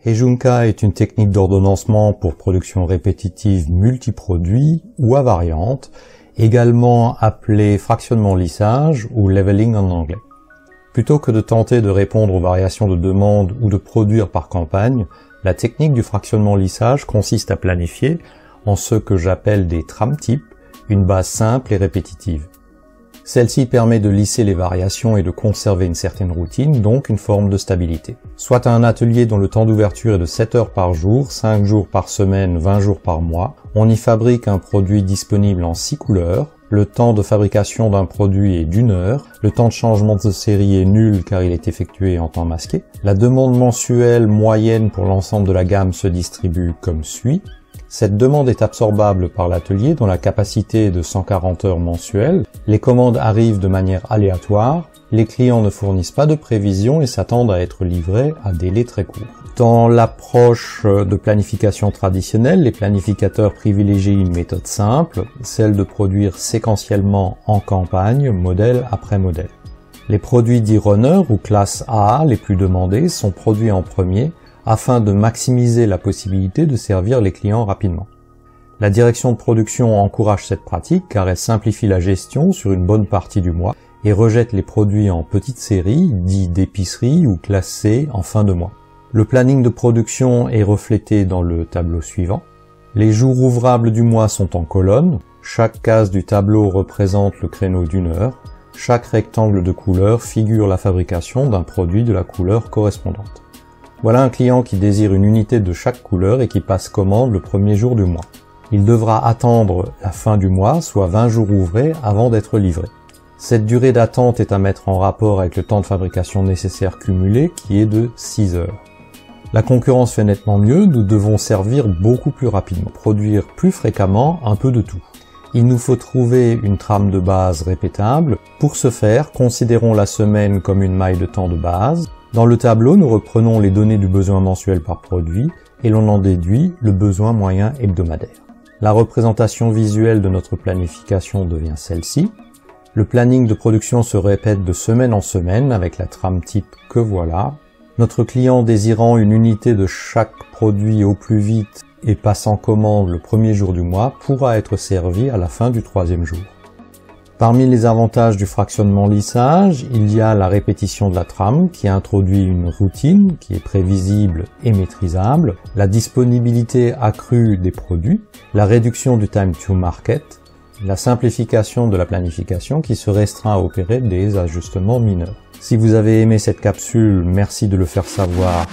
Heijunka est une technique d'ordonnancement pour production répétitive multiproduit ou à variante, également appelée fractionnement lissage ou leveling en anglais. Plutôt que de tenter de répondre aux variations de demande ou de produire par campagne, la technique du fractionnement lissage consiste à planifier, en ce que j'appelle des tram-types, une base simple et répétitive. Celle-ci permet de lisser les variations et de conserver une certaine routine, donc une forme de stabilité. Soit à un atelier dont le temps d'ouverture est de 7 heures par jour, 5 jours par semaine, 20 jours par mois, on y fabrique un produit disponible en 6 couleurs, le temps de fabrication d'un produit est d'1 heure, le temps de changement de série est nul car il est effectué en temps masqué, la demande mensuelle moyenne pour l'ensemble de la gamme se distribue comme suit. Cette demande est absorbable par l'atelier dont la capacité est de 140 heures mensuelles. Les commandes arrivent de manière aléatoire. Les clients ne fournissent pas de prévision et s'attendent à être livrés à délai très court. Dans l'approche de planification traditionnelle, les planificateurs privilégient une méthode simple, celle de produire séquentiellement en campagne, modèle après modèle. Les produits dits runner ou classe A, les plus demandés, sont produits en premier, afin de maximiser la possibilité de servir les clients rapidement. La direction de production encourage cette pratique car elle simplifie la gestion sur une bonne partie du mois et rejette les produits en petites séries, dits d'épicerie ou classés en fin de mois. Le planning de production est reflété dans le tableau suivant. Les jours ouvrables du mois sont en colonne. Chaque case du tableau représente le créneau d'1 heure. Chaque rectangle de couleur figure la fabrication d'un produit de la couleur correspondante. Voilà un client qui désire une unité de chaque couleur et qui passe commande le premier jour du mois. Il devra attendre la fin du mois, soit 20 jours ouvrés, avant d'être livré. Cette durée d'attente est à mettre en rapport avec le temps de fabrication nécessaire cumulé, qui est de 6 heures. La concurrence fait nettement mieux, nous devons servir beaucoup plus rapidement, produire plus fréquemment un peu de tout. Il nous faut trouver une trame de base répétable. Pour ce faire, considérons la semaine comme une maille de temps de base. Dans le tableau, nous reprenons les données du besoin mensuel par produit et l'on en déduit le besoin moyen hebdomadaire. La représentation visuelle de notre planification devient celle-ci. Le planning de production se répète de semaine en semaine avec la trame type que voilà. Notre client désirant une unité de chaque produit au plus vite et passant commande le premier jour du mois pourra être servi à la fin du 3e jour. Parmi les avantages du fractionnement lissage, il y a la répétition de la trame qui introduit une routine qui est prévisible et maîtrisable, la disponibilité accrue des produits, la réduction du time to market, la simplification de la planification qui se restreint à opérer des ajustements mineurs. Si vous avez aimé cette capsule, merci de le faire savoir.